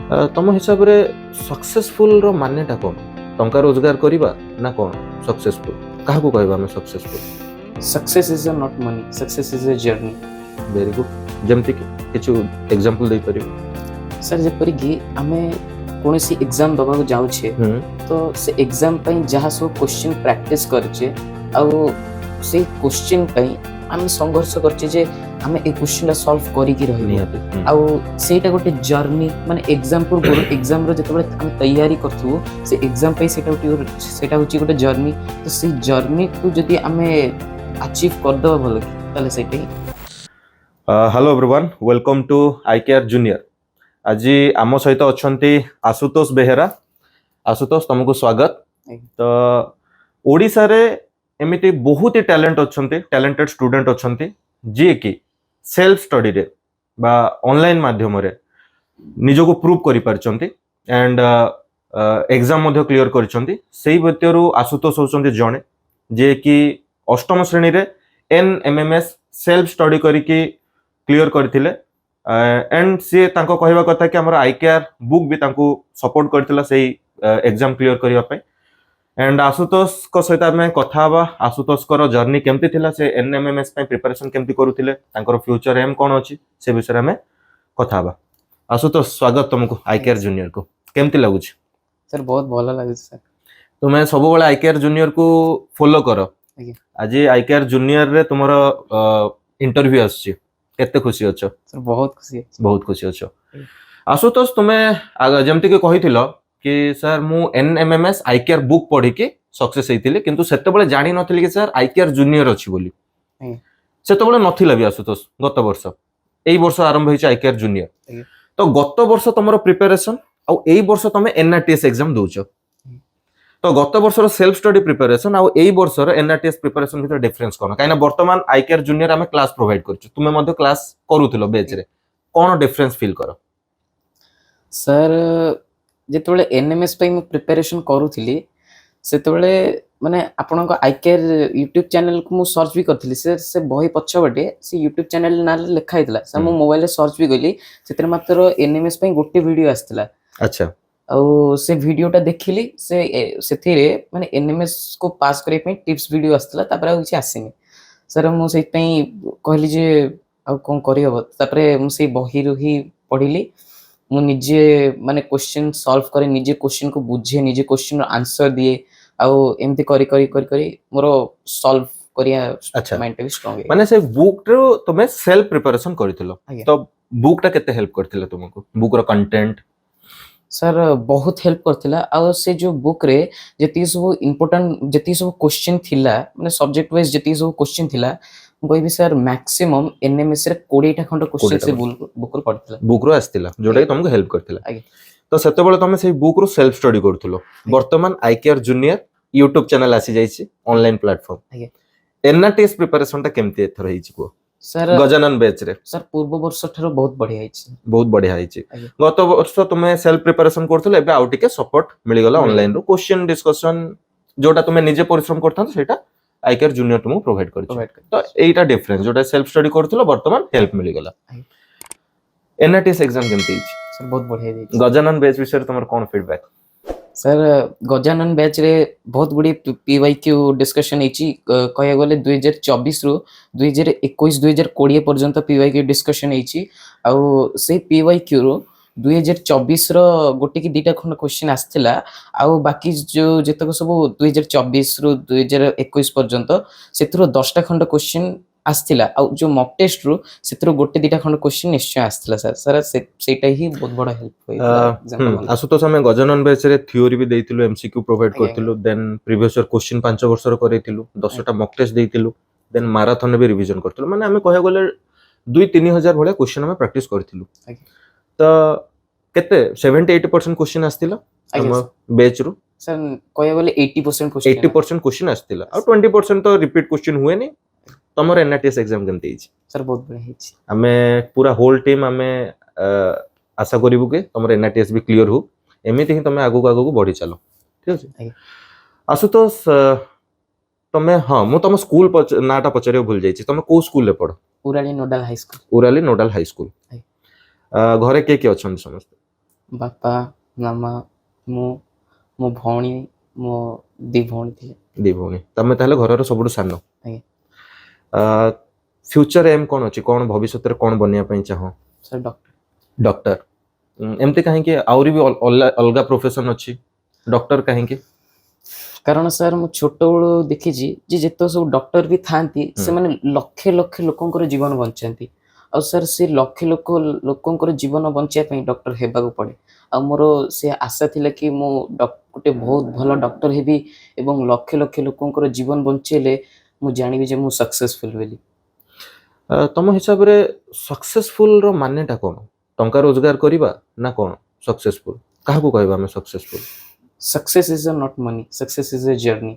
ତମ ହିସାବରେ ସକ୍ସେସଫୁଲ ର ମାନେଟା କଣ? ଟଙ୍କା ରୋଜଗାର କରିବା ନା କଣ ସକ୍ସେସଫୁଲ? କାହାକୁ କହିବା ଆମେ successful? Success is not money. Success is a journey. Very good. ଯେମିତି କି କିଛି ଏକ୍ସାମ୍ପଲ ଦେଇପାରିବେ? सर ଯେପରିକି ଆମେ କୌଣସି ଏକ୍ଜାମ ଦେବାକୁ ଯାଉଛେ ତ ସେ ଏକ୍ଜାମ ପାଇଁ ଯାହା ସବୁ କ୍ୱେଶ୍ଚିନ୍ ପ୍ରାକ୍ଟିସ୍ କରିଛେ ଆଉ ସେଇ କ୍ୱେଶ୍ଚିନ୍ ପାଇଁ ଆମେ ସଂଘର୍ଷ କରିଛେ ଯେ ଆମେ ଏ କ୍ୱେଶ୍ଚିନ୍ଟା ସଲ୍ଭ କରିକି ରହିବୁ ନିହାତି। ଆଉ ସେଇଟା ଗୋଟେ ଜର୍ଣ୍ଣି ମାନେ ଏକ୍ଜାମ ପୂର୍ବରୁ ଏକ୍ଜାମର ଯେତେବେଳେ ଆମେ ତૈୟାରୀ କରିଥିବୁ ସେ ଏକ୍ଜାମ ପାଇଁ ସେଇଟା ହେଉଛି ଗୋଟେ ଜର୍ଣ୍ଣି ତ ସେଇ ଜର୍ଣ୍ଣିକୁ ଯଦି ଆମେ ଆଚିଭ୍ କରିଦେବା ଭଲ କି ତାହେଲେ ସେଇଟା ହିଁ। Hello everyone, welcome to IKR junior. ଆଜି ଆମ ସହିତ ଅଛନ୍ତି ଆଶୁତୋଷ ବେହେରା। ଆଶୁତୋଷ, ତମକୁ ସ୍ୱାଗତ। ତ ଓଡ଼ିଶାରେ ଏମିତି ବହୁତ ଟ୍ୟାଲେଣ୍ଟ ଅଛନ୍ତି, ଟ୍ୟାଲେଣ୍ଟେଡ ଷ୍ଟୁଡେଣ୍ଟ ଅଛନ୍ତି ଯିଏକି ସେଲ୍ଫ ଷ୍ଟଡିରେ ବା ଅନଲାଇନ୍ ମାଧ୍ୟମରେ ନିଜକୁ ପ୍ରୁଭ୍ କରିପାରିଛନ୍ତି ଆଣ୍ଡ ଏକ୍ଜାମ ମଧ୍ୟ କ୍ଲିୟର କରିଛନ୍ତି। ସେଇ ଭିତରୁ ଆଶୁତୋଷ ହେଉଛନ୍ତି ଜଣେ ଯିଏକି ଅଷ୍ଟମ ଶ୍ରେଣୀରେ NMMS ସେଲ୍ଫ ଷ୍ଟଡି କରିକି କ୍ଲିୟର କରିଥିଲେ एंड सी तांको कहवा कथा कि हमर आईकेआर बुक भी तांको सपोर्ट करथिला सेही एग्जाम क्लियर करिया पे। एंड आशुतोष को सहित हमें कथा हवा आशुतोष को जर्नी केमती थिला, से एनएमएमएस पे प्रिपरेशन केमती करूथिले, तांकर फ्यूचर एम कोन अछि से विषय हमें कथा हवा। आशुतोष, स्वागत तुमको आईकेआर जूनियर को। केमती लागुछ? सर बहुत भल लागुछ सर। तुमे सब बेला आईकेआर जूनियर को फॉलो करो। आज आईकेआर जूनियर रे तुमरो इंटरव्यू आछि, केते खुशी अछो? सर बहुत खुशी है। बहुत खुशी अछो। आशुतोष, तुमे जेमती के कहिथिलो कि सर मु एनएमएमएस आईकेआर बुक पढ़ी के सक्सेस हेतिले, किंतु सेते बेले जानि नथिले कि सर आईकेआर जूनियर अछि बोली। सेते बेले नथिला भी आशुतोष। गत वर्ष एई वर्ष आरंभ होइछ आईकेआर जूनियर। तो गत वर्ष तमरो प्रिपरेशन आ एई वर्ष तमे एनआरटीएस एग्जाम दोउछ। तो गत वर्षर सेल्फ स्टडी प्रिपरेशन आ एई वर्षर एनआरटीएस प्रिपरेशन भितर डिफरेंस कोन? काइना वर्तमान आईकेआर जूनियर हमें क्लास प्रोवाइड करछु, तुमे मध्ये क्लास करूथिलो बेच रे, कोन डिफरेंस फील करो? सर जेतबेले एनएमएस पे मैं प्रिपरेशन करूथिली सेतबेले माने आपनक आईकेआर यूट्यूब चैनल को मु सर्च भी करथिली। से बही पछबटे से यूट्यूब चैनल ना लिखा हितला। सर मु मोबाइल रे सर्च भी गली, सेतिर मात्र एनएमएस पे गोटे वीडियो आस्थिला। अच्छा। ଆଉ ସେ ଭିଡ଼ିଓଟା ଦେଖିଲି, ସେଥିରେ ମାନେ ଏନଏମଏସ୍ को ପାସ୍ କରିବା ପାଇଁ ଟିପ୍ସ ଭିଡ଼ିଓ ଆସିଥିଲା, ତାପରେ ଆଉ କିଛି ଆସିନି। ସାର୍ ମୁଁ ସେଇଥିପାଇଁ କହିଲି ଯେ ଆଉ କ'ଣ କରିହେବ, ତାପରେ ମୁଁ ସେଇ ବହିରୁ ହିଁ ପଢ଼ିଲି। ମୁଁ ନିଜେ ମାନେ କ୍ୱେଶ୍ଚିନ୍ ସଲ୍ଭ କରେ, ନିଜେ କ୍ୱେଶ୍ଚିନ୍କୁ ବୁଝେ, ନିଜେ କ୍ୱେଶ୍ଚିନ୍ର ଆନ୍ସର ଦିଏ, ଆଉ ଏମିତି କରି କରି କରି କରି ମୋର ସଲ୍ଭ କରିବା ମାଇଣ୍ଡଟା ବି ଷ୍ଟ୍ରଙ୍ଗ ହେଇଗଲା। ମାନେ ସେ ବୁକ୍ରୁ ତୁମେ ସେଲ୍ଫ ପ୍ରିପାରେସନ କରିଥିଲ, ତ ବୁକ୍ଟା କେତେ ହେଲ୍ପ କରିଥିଲା ତୁମକୁ? ବୁକ୍ର କଣ୍ଟେଣ୍ଟ सर बहुत हेल्प करथिला। आ से जो बुक रे जति सब इम्पोर्टेंट जति सब क्वेश्चन थिला, माने सब्जेक्ट वाइज जति सब क्वेश्चन थिला, कहबी सर मैक्सिमम एनएमएस रे 20 टा खंड क्वेश्चन से बुक रो पढ़थिला, बुक रो आस्थिला, जोटा कि तुमको हेल्प करथिला। तो सेते बेले तुम से बुक रो सेल्फ स्टडी करथुलो। वर्तमान आईकेआर जूनियर यूट्यूब चैनल आसी जाईछि, ऑनलाइन प्लेटफॉर्म। एनआरटीएस प्रिपरेशन टा केमती एथर हेछि को सर? गजानन बैच रे सर पूर्व वर्ष ठारो बहुत बढ़िया हेछि, बहुत बढ़िया हेछि। गत वर्ष तुमे सेल्फ प्रिपरेशन करथुलो, एबे आउ टिके सपोर्ट मिली गला ऑनलाइन रो क्वेश्चन डिस्कशन, जोटा तुमे निजे परिश्रम करथान सेटा आईकेआर जूनियर तुमको प्रोवाइड करछि। तो एटा डिफरेंस, जोटा सेल्फ स्टडी करथुलो वर्तमान हेल्प मिली गला। एनआरटीएस एग्जाम केमती हेछि? सर बहुत बढ़िया हेछि। गजानन बैच विषय रे तमर कोन फीडबैक? सर गजानन बैच रे बहुत गुडी पीवाईक्यू डिस्कशन हेछि। कहया गले 2024 रु 2021 2020 पर्यंत पीवाईक्यू डिस्कशन हेछि। आ से पीवाईक्यू रो 2024 रो गोटे की दीटा खंड क्वेश्चन आस्थिला, आ बाकी जो जेतक सब 2024 रु 2021 पर्यंत सेथरो 10 टा खंड क्वेश्चन आस्थिला। आ जो मॉक टेस्ट रु सेथरो गोटे दीटा खंड क्वेश्चन निश्चय आस्थिला। सर सेटा ही बहुत बड़ा हेल्प होइला। आशुतोष, हमें गजानन बैच रे थ्योरी भी देइतिलु, एमसीक्यू प्रोवाइड करतिलु, देन प्रीवियस ईयर क्वेश्चन 5 वर्ष रो करेतिलु, 10 टा मॉक टेस्ट देइतिलु, देन मैराथन भी रिवीजन करतिलु। माने हमें कहया गले 2-3 हजार भले क्वेश्चन हमें प्रैक्टिस करतिलु। तो केते 70-80% क्वेश्चन आस्थिला हम बैच रो? सर कहया गले 80% क्वेश्चन आस्थिला, और 20% तो रिपीट क्वेश्चन हुए नहीं। तमर एनआरटीएस एग्जाम केमती हेछि? सर बहुत बढ़िया हेछि। हमें पूरा होल टीम हमें आशा करिबु के तमर एनआरटीएस भी क्लियर हो, एमिति ही तमे आगु आगु बढ़ी चलो, ठीक अछि? आशुतोष, तमे हां मु तम स्कूल नाटा पचरे भूल जाईछि, तमे को स्कूल ले पढो? Urali Nodal high school. Urali Nodal high school. घरे के अछन समस्त? ବାପା ମାମା ମୁଁ ମୋ ଭଉଣୀ ମୋ ଦି ଭଉଣୀ ଥିଲେ। ଦି ଭଉଣୀ, ତମେ ତାହେଲେ ଘରର ସବୁଠୁ ସାନ। ଆଜ୍ଞା ଫ୍ୟୁଚର ଏମ୍ କଣ ଅଛି, କଣ ଭବିଷ୍ୟତରେ କଣ ବନିବା ପାଇଁ ଚାହ? Sir doctor. ଡକ୍ଟର। ଏମିତି କାହିଁକି? ଆହୁରି ବି ଅଲଗା ପ୍ରୋଫେସନ ଅଛି, ଡକ୍ଟର କାହିଁକି? କାରଣ ସାର୍ ମୁଁ ଛୋଟବେଳୁ ଦେଖିଛି ଯେ ଯେତେ ସବୁ ଡକ୍ଟର ବି ଥାଆନ୍ତି ସେମାନେ ଲକ୍ଷେ ଲକ୍ଷେ ଲୋକଙ୍କର ଜୀବନ ବଞ୍ଚାନ୍ତି। ଆଉ ସାର୍ ସେ ଲକ୍ଷେ ଲୋକଙ୍କର ଜୀବନ ବଞ୍ଚିବା ପାଇଁ ଡକ୍ଟର ହେବାକୁ ପଡ଼େ। ଆଉ ମୋର ସେ ଆଶା ଥିଲା କି ମୁଁ ଗୋଟେ ବହୁତ ଭଲ ଡକ୍ଟର ହେବି ଏବଂ ଲକ୍ଷେ ଲକ୍ଷେ ଲୋକଙ୍କର ଜୀବନ ବଞ୍ଚେଇଲେ ମୁଁ ଜାଣିବି ଯେ ମୁଁ ସକ୍ସେସଫୁଲ ବୋଲି। ତମ ହିସାବରେ ସକ୍ସେସଫୁଲ ର ମାନେଟା କଣ? ଟଙ୍କା ରୋଜଗାର କରିବା ନା କଣ ସକ୍ସେସଫୁଲ? କାହାକୁ କହିବା ଆମେ successful? Success is not money, success is a journey.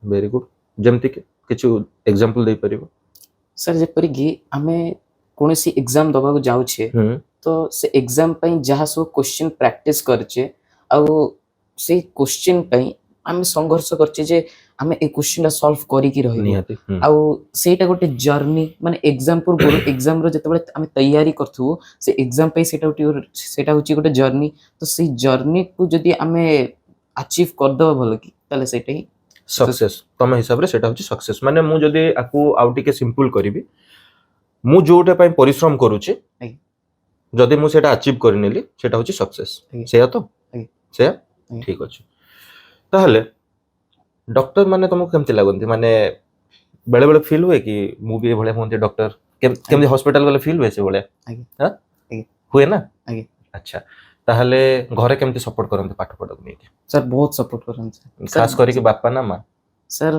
Very good. ଯେମିତି କି କିଛି ଏକ୍ସାମ୍ପଲ ଦେଇପାରିବ? ସାର୍ ଯେପରିକି ଆମେ କୌଣସି ଏକ୍ଜାମ ଦେବାକୁ ଯାଉଛେ ତ ସେ ଏକ୍ଜାମ ପାଇଁ ଯାହା ସବୁ କୋଶ୍ଚିନ୍ ପ୍ରାକ୍ଟିସ କରିଛେ ଆଉ ସେଇ କୋଶ୍ଚିନ୍ ପାଇଁ ଆମେ ସଂଘର୍ଷ କରିଛେ ଯେ ଆମେ ଏ କୋଶ୍ଚିନ୍ଟା ସଲ୍ଭ କରିକି ରହିବୁ। ନିହାତି। ଆଉ ସେଇଟା ଗୋଟେ ଜର୍ଣ୍ଣି, ମାନେ ଏକ୍ଜାମ ପୂର୍ବରୁ ଏକ୍ଜାମର ଯେତେବେଳେ ଆମେ ତૈୟାରୀ କରୁଥିବୁ ସେ ଏକ୍ଜାମ ପାଇଁ ସେଇଟା ହେଉଛି ଗୋଟେ ଜର୍ଣ୍ଣି। ତ ସେଇ ଜର୍ଣ୍ଣିକୁ ଯଦି ଆମେ ଆଚିଭ୍ କରିଦେବା ଭଲ କି, ତାହେଲେ ସେଇଟା ହିଁ ସକ୍ସେସ୍। ତମ ହିସାବରେ ସେଟା ହଉଛି ସକ୍ସେସ୍। ମାନେ ମୁଁ ଯଦି ଆକୁ ଆଉ ଟିକେ ସିମ୍ପଲ କରିବି, ମୁଁ ଯୋଉଟା ପାଇଁ ପରିଶ୍ରମ କରୁଛି ଆଜ୍ଞା। ଯଦି ମୁଁ ସେଟା ଆଚିଭ୍ କରିନେଲି ସେଟା ହଉଛି ସକ୍ସେସ୍। ଆଜ୍ଞା। ସେଇଆ ତ? ଆଜ୍ଞା। ସେଇଆ? ଆଜ୍ଞା। ଠିକ ଅଛି। ତାହେଲେ ଡକ୍ଟର ମାନେ ତମକୁ କେମିତି ଲାଗନ୍ତି? ମାନେ ବେଳେ ବେଳେ ଫିଲ୍ ହୁଏ କି ମୁଁ ବି ଏଭଳିଆ ହୁଅନ୍ତି ଡକ୍ଟର? କେମିତି ହସ୍ପିଟାଲ ଗଲେ ଫିଲ୍ ହୁଏ ସେଭଳିଆ? ଆଜ୍ଞା। ହୁଏ ନା? ଆଜ୍ଞା। ଆଚ୍ଛା, ତାହେଲେ ଘରେ କେମିତି ସପୋର୍ଟ କରନ୍ତି ପାଠ ପଢାକୁ ନେଇକି? ସାର୍ ବହୁତ ସପୋର୍ଟ କରନ୍ତି ଖାସ କରିକି ବାପା ନା ମା? ସାର୍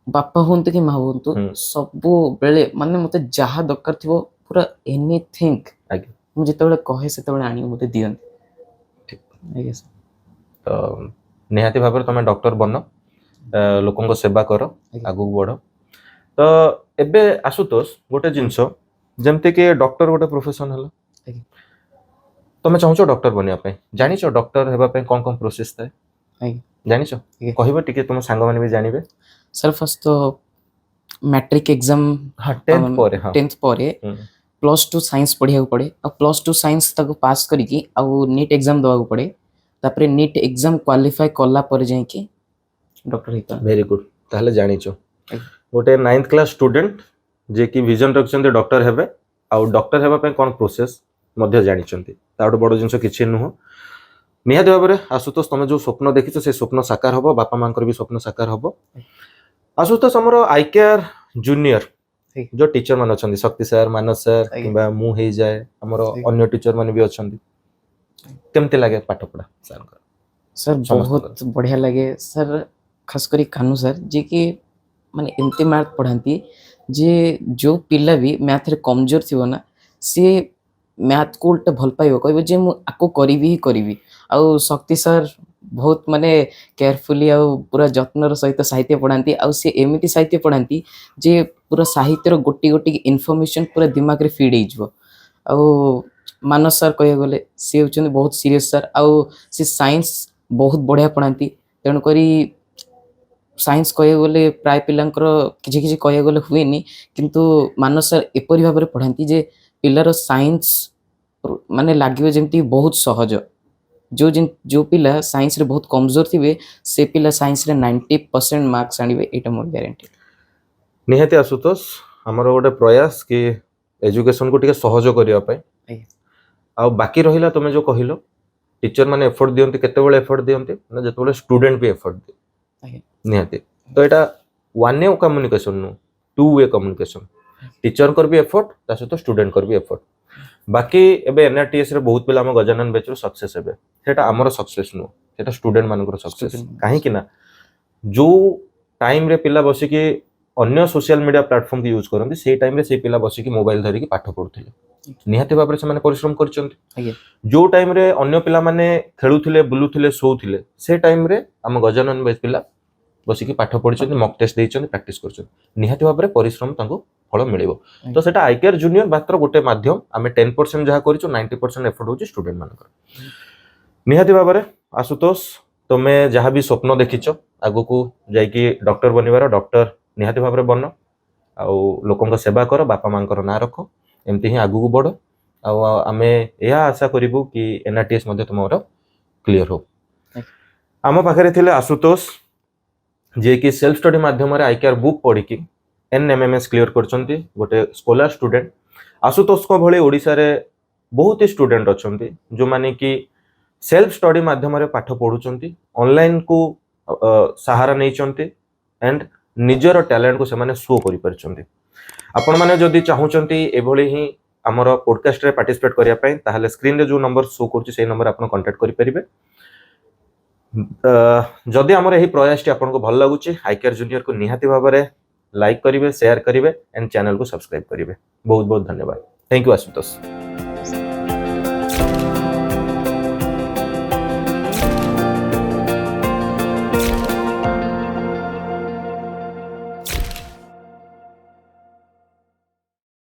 ବାପା ହୁଅନ୍ତୁ କି ମା ହୁଅନ୍ତୁ ସବୁବେଳେ ମାନେ ମତେ ଯାହା ଦରକାର ଥିବ ପୁରା ଏନିଥିଙ୍ଗ ଆଜ୍ଞା। ମୁଁ ଯେତେବେଳେ କହେ ସେତେବେଳେ ଆଣିକି ମତେ ଦିଅନ୍ତି। ଠିକ। ଆଜ୍ଞା ସାର୍। ତ ନିହାତି ଭାବରେ ତମେ ଡକ୍ଟର ବନ, ଲୋକଙ୍କ ସେବା କର, ଆଜ୍ଞା। ଆଗକୁ ବଢ। ତ ଏବେ ଆଶୁତୋଷ ଗୋଟେ ଜିନିଷ, ଯେମିତି କି ଡକ୍ଟର ଗୋଟେ ପ୍ରୋଫେସନ ହେଲା, ଆଜ୍ଞା। ତମେ ଚାହୁଁଛ ଡକ୍ଟର ବନିବା ପାଇଁ, ଜାଣିଛ ଡକ୍ଟର ହେବା ପାଇଁ କଣ କଣ ପ୍ରୋସେସ ଥାଏ? ଆଜ୍ଞା। ଜାଣିଛ? ଆଜ୍ଞା। କହିବ ଟିକେ, ତମ ସାଙ୍ଗମାନେ ବି ଜାଣିବେ। ସାର୍ ଫାର୍ଷ୍ଟ ତ ମ୍ୟାଟ୍ରିକ ଏକ୍ଜାମ, ହଁ 10th ପରେ। ହଁ 10th ପରେ +2 ସାଇନ୍ସ ପଢ଼ିବାକୁ ପଡ଼େ। ଆଉ +2 ସାଇନ୍ସ ତାକୁ ପାସ୍ କରିକି ଆଉ ନିଟ୍ ଏକ୍ଜାମ ଦେବାକୁ ପଡ଼େ। ତାପରେ ନିଟ୍ ଏକ୍ଜାମ କ୍ୱାଲିଫାଏ କଲା ପରେ ଯାଇକି ଡକ୍ଟର ହେଇପାରନ୍ତି। Very good. ତାହେଲେ ଜାଣିଛ। ଆଜ୍ଞା। ଗୋଟେ 9th କ୍ଲାସ ଷ୍ଟୁଡେଣ୍ଟ ଯିଏକି ଭିଜନ ରଖିଛନ୍ତି ଡକ୍ଟର ହେବେ, ଆଉ ଡକ୍ଟର ହେବା ପାଇଁ କଣ ପ୍ରୋସେସ ମଧ୍ୟ ଜାଣିଛନ୍ତି, ତାଠୁ ବଡ ଜିନିଷ କିଛି ନୁହଁ। ନିହାତି ଭାବରେ ଆଶୁତୋଷ, ତମେ ଯୋଉ ସ୍ୱପ୍ନ ଦେଖିଛ ସେ ସ୍ୱପ୍ନ ସାକାର ହବ, ବାପା ମାଙ୍କର ବି ସ୍ୱପ୍ନ ସାକାର ହବ। ଆଶୁତୋଷ, ଆମର ଆଇକେଆର ଜୁନିୟର ଯୋଉ ଟିଚର ମାନେ ଅଛନ୍ତି, ଶକ୍ତି ସାର୍, ମାନସ ସାର୍, କିମ୍ବା ମୁଁ ହେଇଯାଏ, ଆମର ଅନ୍ୟ ଟିଚର ମାନେ ବି ଅଛନ୍ତି, କେମିତି ଲାଗେ ପାଠ ପଢା ସାର୍ଙ୍କର? ସାର୍ ବହୁତ ବଢିଆ ଲାଗେ ସାର୍, ଖାସ କରି କାହ୍ନୁ ସାର୍ ଯିଏକି ମାନେ ଏମିତି ମ୍ୟାଥ ପଢାନ୍ତି ଯେ ଯୋଉ ପିଲା ବି ମ୍ୟାଥରେ କମଜୋର ଥିବ ନା, ସିଏ ମ୍ୟାଥକୁ ଉଲ୍ଟା ଭଲ ପାଇବ, କହିବ ଯେ ମୁଁ ଆକୁ କରିବି ହିଁ କରିବି। ଆଉ ଶକ୍ତି ସାର୍ ବହୁତ ମାନେ କେୟାରଫୁଲି ଆଉ ପୁରା ଯତ୍ନର ସହିତ ସାହିତ୍ୟ ପଢ଼ାନ୍ତି। ଆଉ ସେ ଏମିତି ସାହିତ୍ୟ ପଢ଼ାନ୍ତି ଯେ ପୁରା ସାହିତ୍ୟର ଗୋଟି ଗୋଟି ଇନଫର୍ମେସନ୍ ପୁରା ଦିମାଗରେ ଫିଡ୍ ହେଇଯିବ। ଆଉ ମାନସ ସାର୍ କହିବାକୁ ଗଲେ ସିଏ ହେଉଛନ୍ତି ବହୁତ ସିରିୟସ୍ ସାର୍, ଆଉ ସେ ସାଇନ୍ସ ବହୁତ ବଢ଼ିଆ ପଢ଼ାନ୍ତି। ତେଣୁକରି ସାଇନ୍ସ କହିବାକୁ ଗଲେ ପ୍ରାୟ ପିଲାଙ୍କର କିଛି କିଛି କହିବାକୁ ଗଲେ ହୁଏନି, କିନ୍ତୁ ମାନସ ସାର୍ ଏପରି ଭାବରେ ପଢ଼ାନ୍ତି ଯେ ପିଲାର ସାଇନ୍ସ ମାନେ ଲାଗିବ ଯେମିତି ବହୁତ ସହଜ। ଯୋଉ ପିଲା ସାଇନ୍ସରେ ବହୁତ କମଜୋର ଥିବେ ସେ ପିଲା ସାଇନ୍ସରେ 90% ମାର୍କସ ଆଣିବେ, ଏଇଟା ମୋର ଗ୍ୟାରେଣ୍ଟି। ନିହାତି ଆଶୁତୋଷ, ଆମର ଗୋଟେ ପ୍ରୟାସ କି ଏଜୁକେସନକୁ ଟିକେ ସହଜ କରିବା ପାଇଁ। ଆଉ ବାକି ରହିଲା ତମେ ଯୋଉ କହିଲ ଟିଚର ମାନେ ଏଫର୍ଟ ଦିଅନ୍ତି, କେତେବେଳେ ଏଫର୍ଟ ଦିଅନ୍ତି ନା ଯେତେବେଳେ ଷ୍ଟୁଡେଣ୍ଟ ବି ଏଫର୍ଟ ଦିଏ। ନିହାତି। ତ ଏଇଟା ୱାନ୍ ୱେ କମ୍ୟୁନିକେସନ ନୁହଁ, 2 ୱେ କମ୍ୟୁନିକେସନ। ଟିଚରଙ୍କର ବି ଏଫର୍ଟ, ତା ସହିତ ଷ୍ଟୁଡେଣ୍ଟଙ୍କର ବି ଏଫର୍ଟ। ବାକି ଏବେ ଏନଆରଟିଏସ୍ ରେ ବହୁତ ପିଲା ଆମ ଗଜାନନ ବ୍ୟାଚରୁ ସକ୍ସେସ୍ ହେବେ, ସେଟା ଆମର ସକ୍ସେସ୍ ନୁହଁ, ସେଟା ଷ୍ଟୁଡେଣ୍ଟ ମାନଙ୍କର ସକ୍ସେସ୍। କାହିଁକି ନା ଯୋଉ ଟାଇମରେ ପିଲା ବସିକି ଅନ୍ୟ ସୋସିଆଲ ମିଡିଆ ପ୍ଲାଟଫର୍ମ ୟୁଜ କରନ୍ତି, ସେଇ ଟାଇମରେ ସେଇ ପିଲା ବସିକି ମୋବାଇଲ ଧରିକି ପାଠ ପଢୁଥିଲେ। ନିହାତି ଭାବରେ ସେମାନେ ପରିଶ୍ରମ କରିଛନ୍ତି। ଯୋଉ ଟାଇମରେ ଅନ୍ୟ ପିଲାମାନେ ଖେଳୁଥିଲେ, ବୁଲୁଥିଲେ, ଶୋଉଥିଲେ, ସେ ଟାଇମରେ ଆମ ଗଜାନନ ବ୍ୟାଚ ପିଲା ବସିକି ପାଠ ପଢିଛନ୍ତି, ମକ୍ ଟେଷ୍ଟ ଦେଇଛନ୍ତି, ପ୍ରାକ୍ଟିସ କରିଛନ୍ତି। ନିହାତି ଭାବରେ ପରିଶ୍ରମ ତାଙ୍କୁ ଫଳ ମିଳିବ। ତ ସେଟା ଆଇକେଆର ଜୁନିୟର ମାତ୍ର ଗୋଟେ ମାଧ୍ୟମ। ଆମେ 10% ଯାହା କରିଛୁ, 90% ଏଫର୍ଟ ହଉଛି ଷ୍ଟୁଡେଣ୍ଟ ମାନଙ୍କର। ନିହାତି ଭାବରେ ଆଶୁତୋଷ, ତମେ ଯାହା ବି ସ୍ୱପ୍ନ ଦେଖିଛ ଆଗକୁ ଯାଇକି ଡକ୍ଟର ବନିବାର, ଡକ୍ଟର ନିହାତି ଭାବରେ ବନ, ଆଉ ଲୋକଙ୍କ ସେବା କର, ବାପା ମାଙ୍କର ନାଁ ରଖ, ଏମିତି ହିଁ ଆଗକୁ ବଢ। आमे या आशा करिबु कि एनआरटीएस मध्ये तुमरो क्लियर हो। Thank आम पाखरे थिले आशुतोष जे कि सेल्फ स्टडी माध्यम रे आईकेआर बुक पढ़ी कि एनएमएमएस क्लियर करछंती गोटे स्कॉलर स्टूडेंट। आशुतोष को भले ओडिसा रे बहुत ही स्टूडेंट अछंती जो माने कि सेल्फ स्टडी माध्यम रे पाठ पढुचंती, ऑनलाइन को सहारा नै चंती एंड निजर टैलेंट को से माने शो करि परचंती। आपण माने जदि चाहुचंती एभली ही हमर पॉडकास्ट रे पार्टिसिपेट करिया पय ताहाले स्क्रीन रे जो नंबर शो करछि सेही नंबर आपण कांटेक्ट करि परिबे। जदि हमर एही प्रयास टी आपनको भल लागुछि आईकेआर जूनियर को निहाती भाबरे लाइक करिवे, शेयर करिवे एंड चैनल को सब्सक्राइब करिवे। बहुत बहुत धन्यवाद। Thank you Ashutosh.